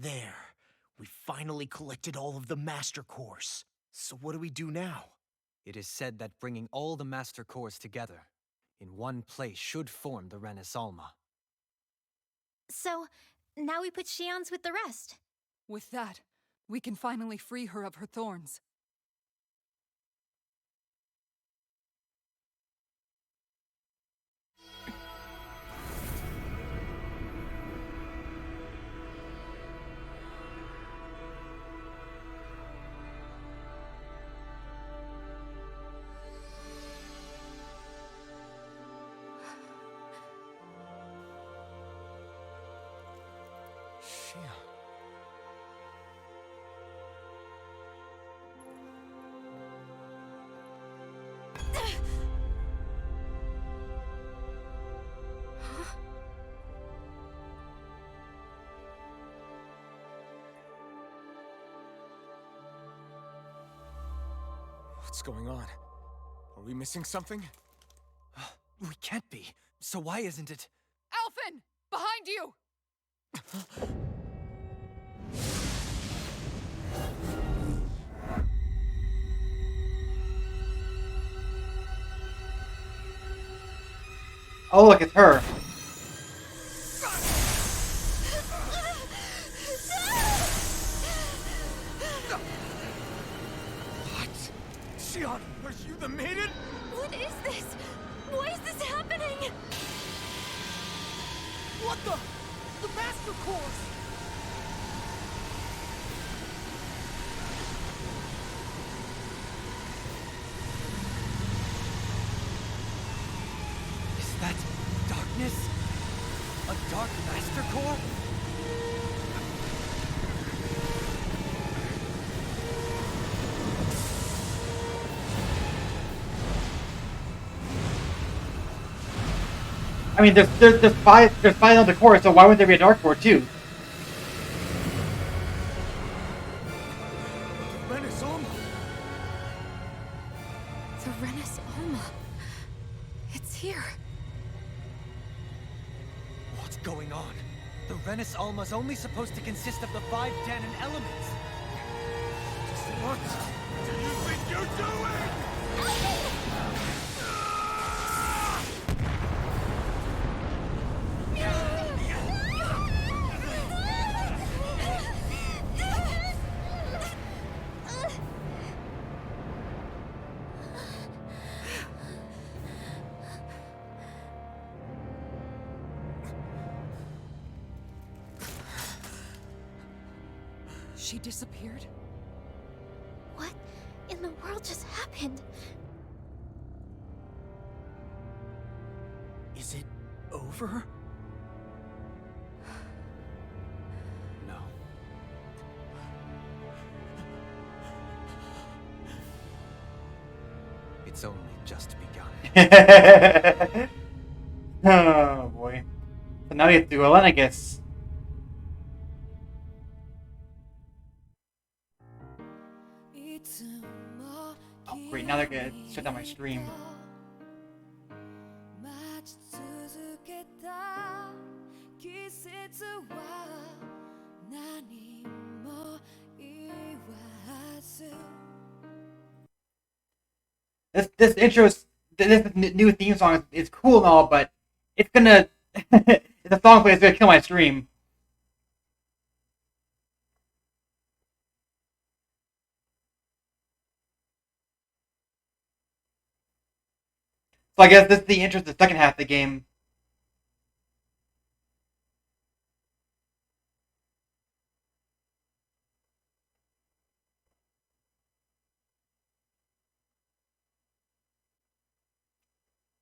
There. We finally collected all of the Master Cores. So what do we do now? It is said that bringing all the Master Cores together in one place should form the Alma. So, now we put Shion's with the rest. With that, we can finally free her of her thorns. What's going on? Are we missing something? We can't be. So why isn't it? Alphen! Behind you! Oh, look, it's her. What? Shion, are you the maiden? What is this? Why is this happening? What the Master Cores! Is that darkness? A Dark Master Core? I mean, there's five on the core, so why wouldn't there be a dark core too? The Alma. It's here. What's going on? The Alma's only supposed to consist of the 5 Danon elements. What do you think you're doing? She disappeared? What in the world just happened? Is it over? No. It's only just begun. Oh boy. So now we have to do Ellen, I guess. Oh great, now they're gonna shut down my stream. This intro, this new theme song is cool and all, but it's gonna, if the song plays, it's gonna kill my stream. So I guess this is the intro to the second half of the game.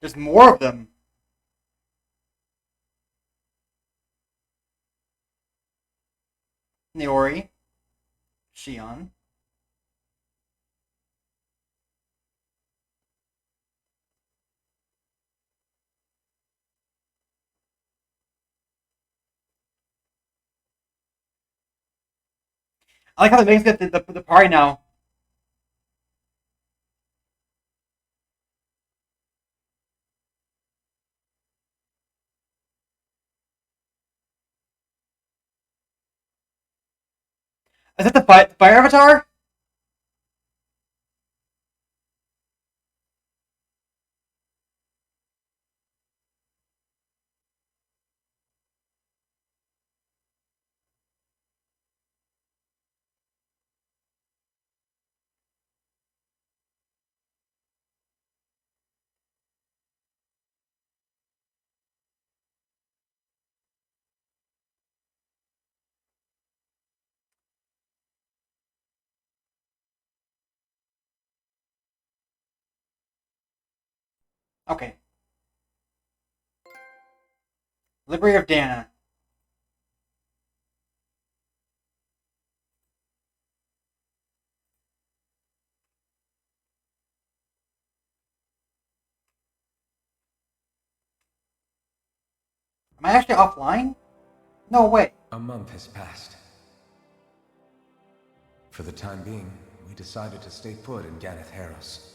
There's more of them. Niori. Shion. I like how it makes it the party now. Is that the fire avatar? Okay. Library of Dana. Am I actually offline? No way. A month has passed. For the time being, we decided to stay put in Ganeth Harros.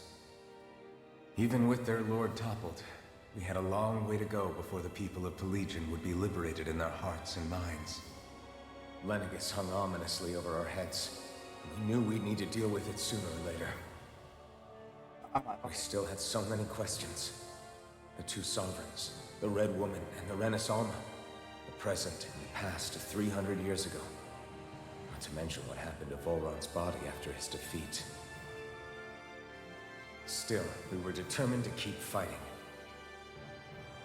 Even with their lord toppled, we had a long way to go before the people of Pelegion would be liberated in their hearts and minds. Lenegis hung ominously over our heads. We knew we'd need to deal with it sooner or later. We still had so many questions. The two sovereigns, the Red Woman and the Renaissance, the present and the past of 300 years ago. Not to mention what happened to Vholran's body after his defeat. Still, we were determined to keep fighting.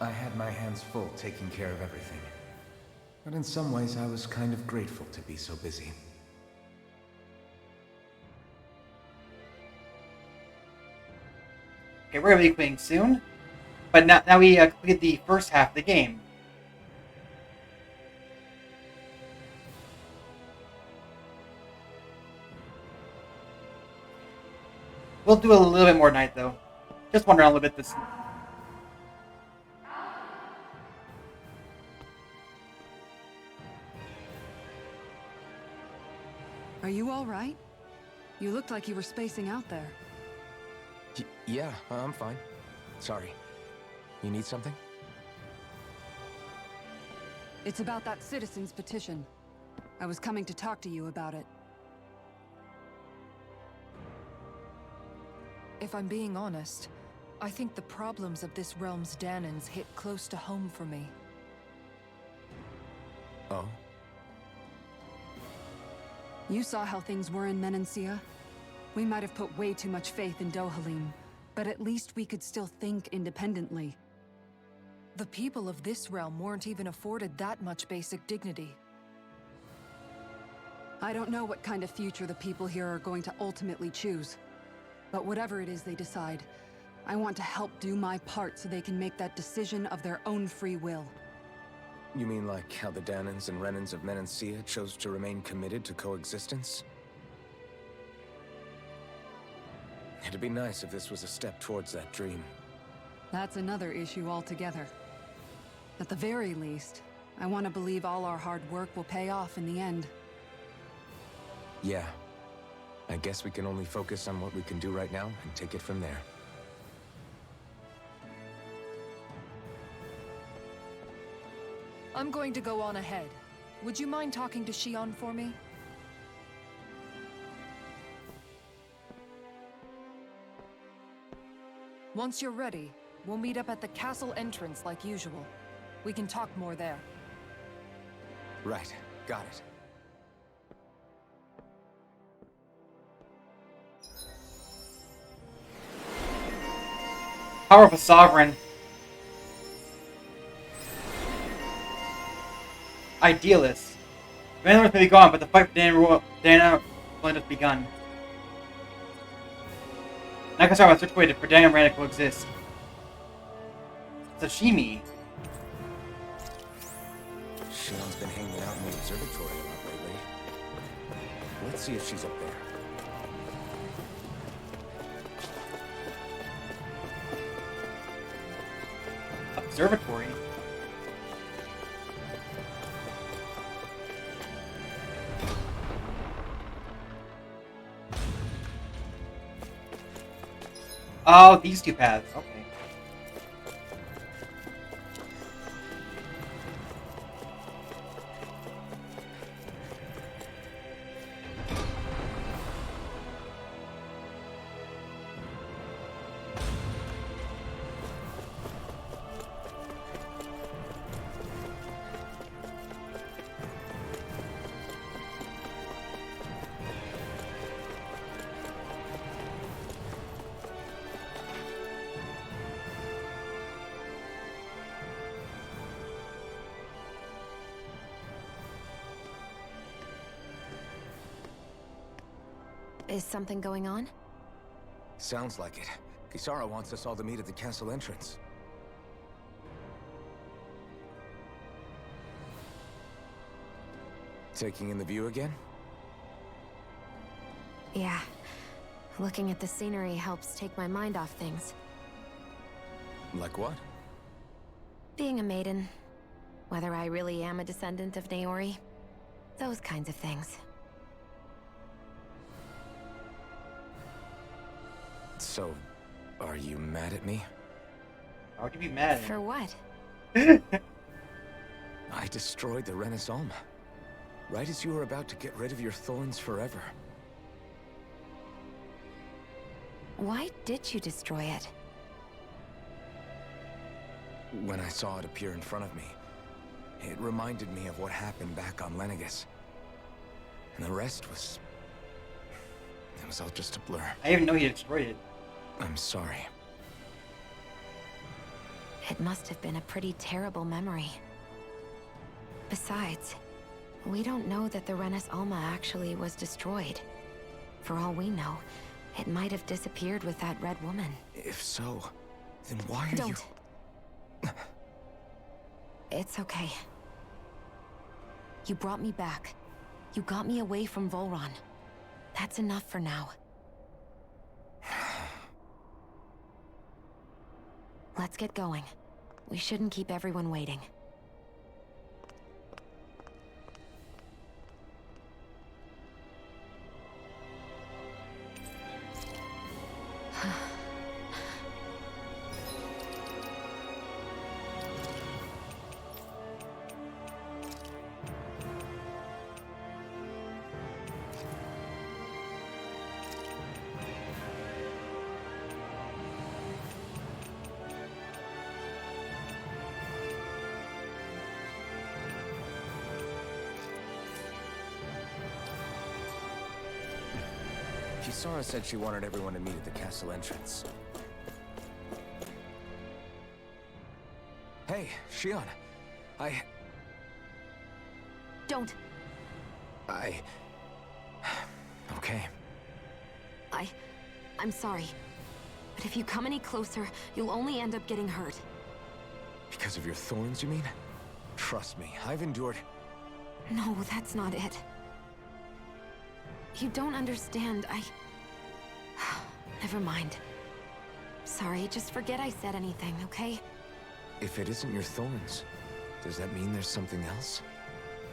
I had my hands full taking care of everything. But in some ways, I was kind of grateful to be so busy. Okay, we're gonna be quitting soon. But now we completed the first half of the game. We'll do a little bit more tonight, though. Just wander around a little bit this. Are you all right? You looked like you were spacing out there. Yeah, I'm fine. Sorry. You need something? It's about that citizen's petition. I was coming to talk to you about it. If I'm being honest, I think the problems of this realm's Danans hit close to home for me. Oh? You saw how things were in Menancia? We might have put way too much faith in Dohalim, but at least we could still think independently. The people of this realm weren't even afforded that much basic dignity. I don't know what kind of future the people here are going to ultimately choose. But whatever it is they decide, I want to help do my part so they can make that decision of their own free will. You mean like how the Danans and Renans of Menancia chose to remain committed to coexistence? It'd be nice if this was a step towards that dream. That's another issue altogether. At the very least, I want to believe all our hard work will pay off in the end. Yeah. I guess we can only focus on what we can do right now and take it from there. I'm going to go on ahead. Would you mind talking to Xion for me? Once you're ready, we'll meet up at the castle entrance like usual. We can talk more there. Right. Got it. Power of a sovereign. Idealist. Vanillars may be gone, but the fight for Dana will only just begun. Now can start my search for Dana and Rand to coexist. Sashimi. Shion's been hanging out in the observatory a lot lately. Let's see if she's up there. Observatory? Oh, these two paths. Okay. Is something going on? Sounds like it. Kisara wants us all to meet at the castle entrance. Taking in the view again? Yeah. Looking at the scenery helps take my mind off things. Like what? Being a maiden. Whether I really am a descendant of Naori. Those kinds of things. So, are you mad at me? How would you be mad? For what? I destroyed the Renis Alma. Right as you were about to get rid of your thorns forever. Why did you destroy it? When I saw it appear in front of me, it reminded me of what happened back on Lenegis. And the rest was... it was all just a blur. I didn't even know he destroyed it. I'm sorry. It must have been a pretty terrible memory. Besides, we don't know that the Renis Alma actually was destroyed. For all we know, it might have disappeared with that red woman. If so, then why are you... Don't. It's okay. You brought me back. You got me away from Vholran. That's enough for now. Let's get going. We shouldn't keep everyone waiting. Kisara said she wanted everyone to meet at the castle entrance. Hey, Shion. Don't. Okay. I'm sorry. But if you come any closer, you'll only end up getting hurt. Because of your thorns, you mean? Trust me, I've endured... No, that's not it. You don't understand, Never mind. Sorry, just forget I said anything, okay? If it isn't your thorns, does that mean there's something else?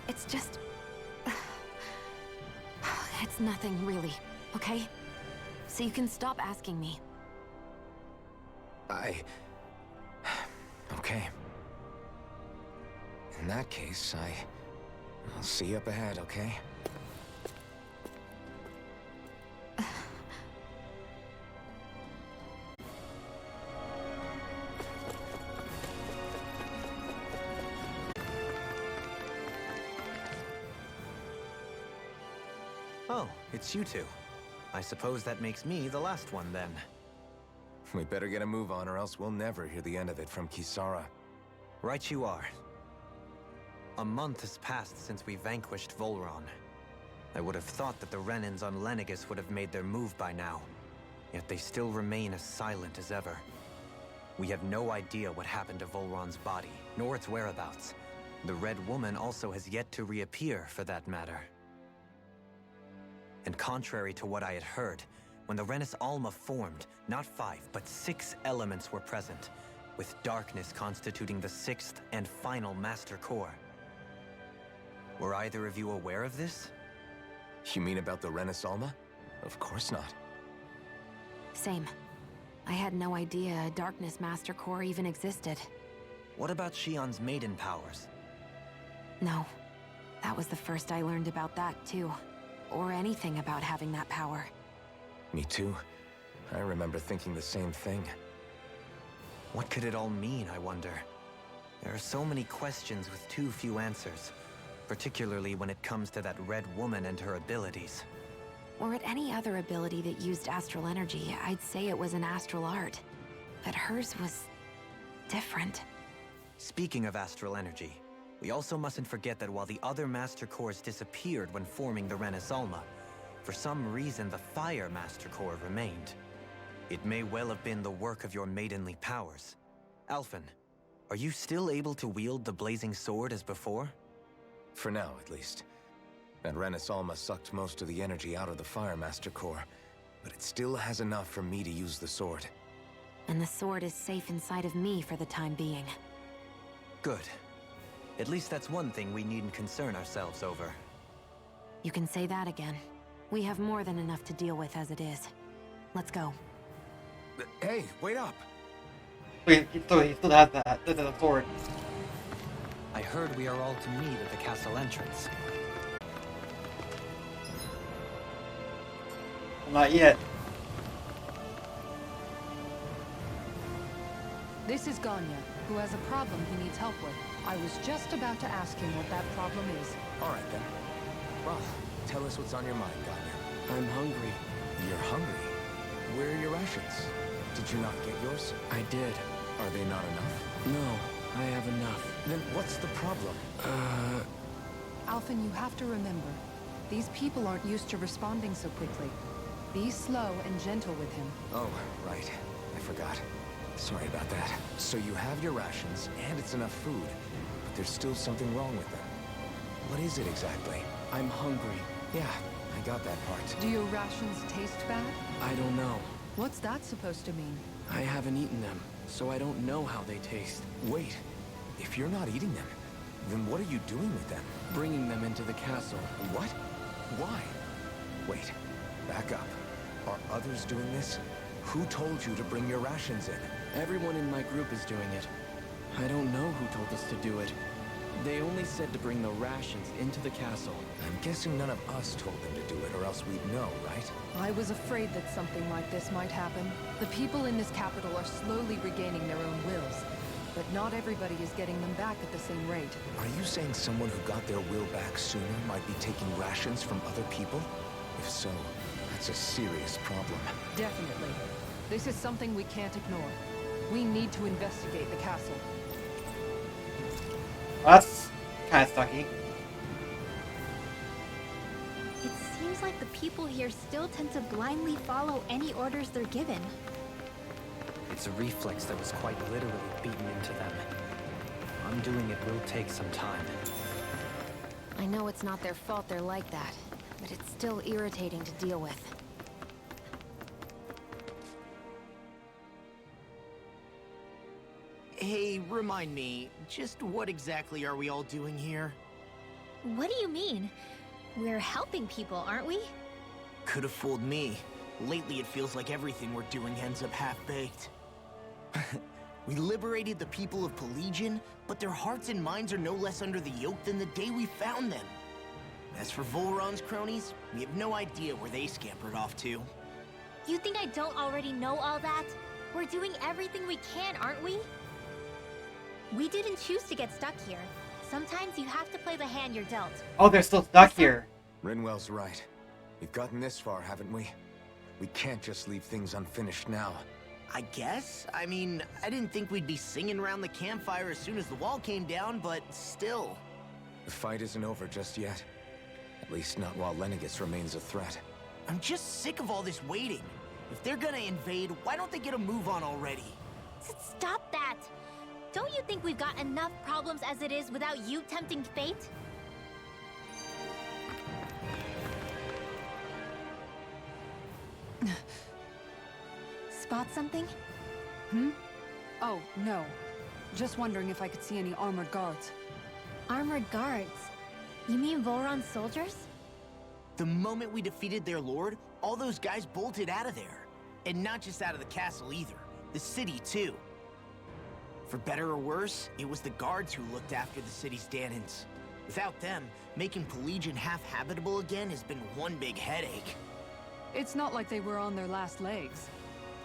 It's just... It's nothing, really, okay? So you can stop asking me. Okay. In that case, I'll see you up ahead, okay? Oh, it's you two. I suppose that makes me the last one then. We better get a move on or else we'll never hear the end of it from Kisara. Right you are. A month has passed since we vanquished Vholran. I would have thought that the Renins on Lenegis would have made their move by now. Yet they still remain as silent as ever. We have no idea what happened to Vholran's body, nor its whereabouts. The Red Woman also has yet to reappear, for that matter. And contrary to what I had heard, when the Renis Alma formed, not 5, but 6 elements were present, with darkness constituting the 6th and final master core. Were either of you aware of this? You mean about the Renis Alma? Of course not. Same. I had no idea a darkness master core even existed. What about Shion's maiden powers? No. That was the first I learned about that, too. Or anything about having that power. Me too. I remember thinking the same thing. What could it all mean, I wonder? There are so many questions with too few answers, particularly when it comes to that Red Woman and her abilities. Or at any other ability that used astral energy, I'd say it was an astral art. But hers was... different. Speaking of astral energy, we also mustn't forget that while the other Master Cores disappeared when forming the Renis Alma, For some reason, the Fire Master Core remained. It may well have been the work of your maidenly powers. Alphen, are you still able to wield the blazing sword as before? For now, at least. That Renis Alma sucked most of the energy out of the Fire Master Core, but it still has enough for me to use the sword. And the sword is safe inside of me for the time being. Good. At least that's one thing we needn't concern ourselves over. You can say that again. We have more than enough to deal with as it is. Let's go. Hey, wait up! Wait, he still has that. This is a sword. I heard we are all to meet at the castle entrance. Not yet. This is Ganya, who has a problem he needs help with. I was just about to ask him what that problem is. Alright then. Well, tell us what's on your mind, Ganya. I'm hungry. You're hungry? Where are your rations? Did you not get yours? I did. Are they not enough? No, I have enough. Then what's the problem? Alphen, you have to remember, these people aren't used to responding so quickly. Be slow and gentle with him. Oh, right. I forgot. Sorry about that. So you have your rations, and it's enough food, but there's still something wrong with them. What is it exactly? I'm hungry. Yeah, I got that part. Do your rations taste bad? I don't know. What's that supposed to mean? I haven't eaten them, so I don't know how they taste. Wait, if you're not eating them, then what are you doing with them? Bringing them into the castle. What? Why? Wait, back up. Are others doing this? Who told you to bring your rations in? Everyone in my group is doing it. I don't know who told us to do it. They only said to bring the rations into the castle. I'm guessing none of us told them to do it, or else we'd know, right? I was afraid that something like this might happen. The people in this capital are slowly regaining their own wills, but not everybody is getting them back at the same rate. Are you saying someone who got their will back sooner might be taking rations from other people? If so, that's a serious problem. Definitely. This is something we can't ignore. We need to investigate the castle. That's kind of sucky. It seems like the people here still tend to blindly follow any orders they're given. It's a reflex that was quite literally beaten into them. Undoing it will take some time. I know it's not their fault they're like that, but it's still irritating to deal with. Hey, remind me, just what exactly are we all doing here? What do you mean? We're helping people, aren't we? Could have fooled me. Lately it feels like everything we're doing ends up half-baked. We liberated the people of Pelegion, but their hearts and minds are no less under the yoke than the day we found them. As for Vholran's cronies, we have no idea where they scampered off to. You think I don't already know all that? We're doing everything we can, aren't we? We didn't choose to get stuck here. Sometimes you have to play the hand you're dealt. Oh, they're still stuck here. Rinwell's right. We've gotten this far, haven't we? We can't just leave things unfinished now. I guess? I mean, I didn't think we'd be singing around the campfire as soon as the wall came down, but still. The fight isn't over just yet. At least not while Lenegis remains a threat. I'm just sick of all this waiting. If they're gonna invade, why don't they get a move on already? Stop that! Don't you think we've got enough problems as it is without you tempting fate? Spot something? Oh, no. Just wondering if I could see any armored guards. Armored guards? You mean Vholran's soldiers? The moment we defeated their lord, all those guys bolted out of there. And not just out of the castle either. The city, too. For better or worse, it was the guards who looked after the city's Danans. Without them, making Pelegion half-habitable again has been one big headache. It's not like they were on their last legs.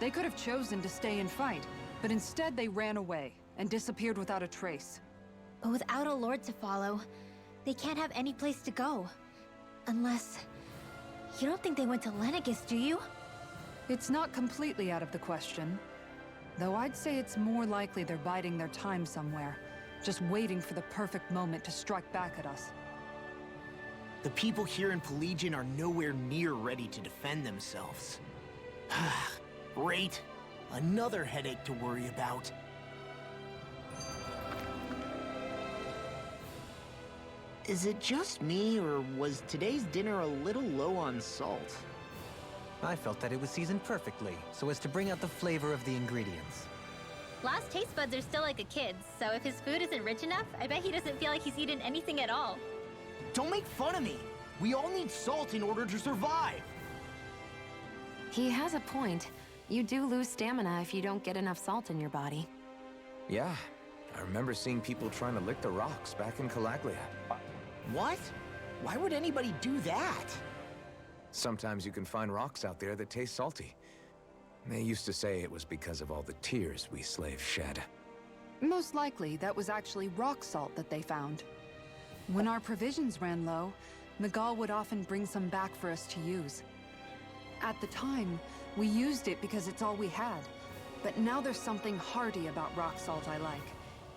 They could have chosen to stay and fight, but instead they ran away and disappeared without a trace. But without a lord to follow, they can't have any place to go. Unless... You don't think they went to Lenegis, do you? It's not completely out of the question. Though I'd say it's more likely they're biding their time somewhere, just waiting for the perfect moment to strike back at us. The people here in Pelegion are nowhere near ready to defend themselves. Great. Another headache to worry about. Is it just me, or was today's dinner a little low on salt? I felt that it was seasoned perfectly, so as to bring out the flavor of the ingredients. Last taste buds are still like a kid's, so if his food isn't rich enough, I bet he doesn't feel like he's eaten anything at all. Don't make fun of me. We all need salt in order to survive. He has a point. You do lose stamina if you don't get enough salt in your body. Yeah, I remember seeing people trying to lick the rocks back in Calaglia. What? Why would anybody do that? Sometimes you can find rocks out there that taste salty. They used to say it was because of all the tears we slaves shed. Most likely, that was actually rock salt that they found. When our provisions ran low, Miguel would often bring some back for us to use. At the time, we used it because it's all we had. But now there's something hearty about rock salt I like.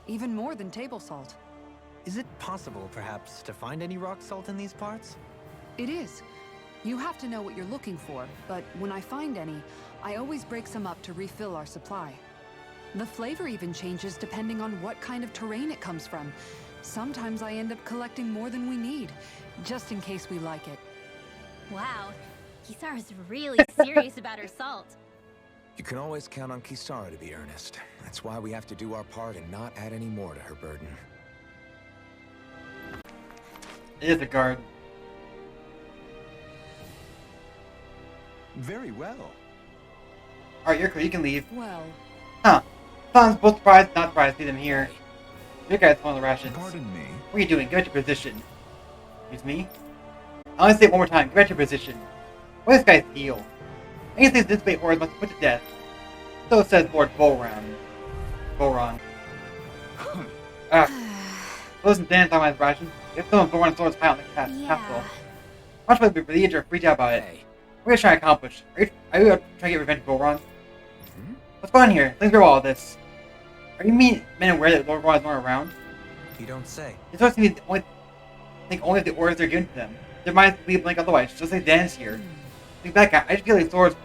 Even more than table salt. Is it possible, perhaps, to find any rock salt in these parts? It is. You have to know what you're looking for, but when I find any, I always break some up to refill our supply. The flavor even changes depending on what kind of terrain it comes from. Sometimes I end up collecting more than we need, just in case we like it. Wow, Kisara's really serious about her salt. You can always count on Kisara to be earnest. That's why we have to do our part and not add any more to her burden. It is a guard. Very well. Alright, you're cool. You can leave. Well, Huh. Sounds both surprised, not surprised. See them here. You guys want the rations. Pardon me. What are you doing? Get back to your position. Excuse me? I want to say it one more time. Get back to your position. What is this guy's deal? Anything this way orders must be put to death. So says Lord Vholran. Vholran. Listen, Dan, talking about his rations. If someone Vholran's swords piled in the castle. Watch my Pelegion are freaked out about it. What are you trying to accomplish? Are you trying to get revenge for Vholran? What's going on here? Things are all of this. Are you men aware that Lord Vholran is not around? You don't say. It's supposed to be only of the orders they're given to them. Their minds will be blank otherwise, just like Dan's here. Think back, I just feel like swords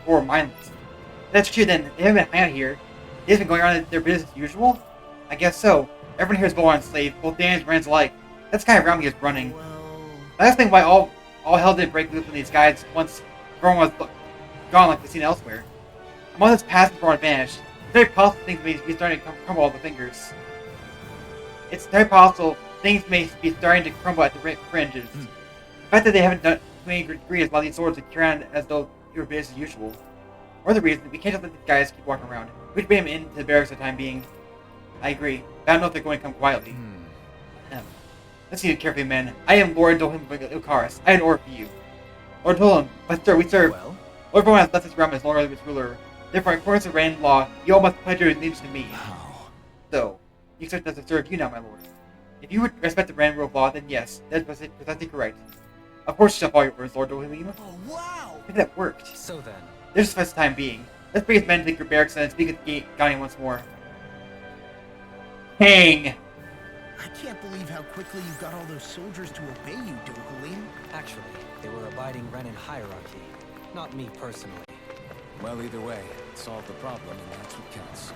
were mindless. If that's true, then they haven't been hanging out here. They've been going around their business as usual? I guess so. Everyone here is Vholran's slave, both Dan and Rand's alike. That's the kind of realm he is running. That's the thing why all hell didn't break loose from these guys once Vholran was gone like we've seen elsewhere. Among this past before it vanished, it's very possible things may be starting to crumble all the fingers. It's very possible things may be starting to crumble at the fringes. The fact that they haven't done too many degrees while these swords would carry on as though they were business as usual. Or the reason, we can't just let these guys keep walking around. We should bring them into the barracks for the time being. I agree, but I don't know if they're going to come quietly. Listen to you carefully, men. I am Lord Dohim Lucaris. I have an order for you. Lord Dohim, but sir, we serve. Well? Lord Vholran has left this realm as Lord of its ruler. Therefore, in accordance with Rand law, you all must pledge your allegiance to me. How? So, you expect us to serve you now, my lord. If you would respect the Rand rule of law, then yes, that's precisely correct. Of course you shall follow your orders, Lord Dohim. Oh, wow! I think that worked. So then. There's just for the time being. Let's bring his men to your barracks and speak with Gani once more. Hang! I can't believe how quickly you got all those soldiers to obey you, Dohalim. Actually, they were abiding Renan hierarchy, not me personally. Well, either way, it solved the problem, and that's what counts.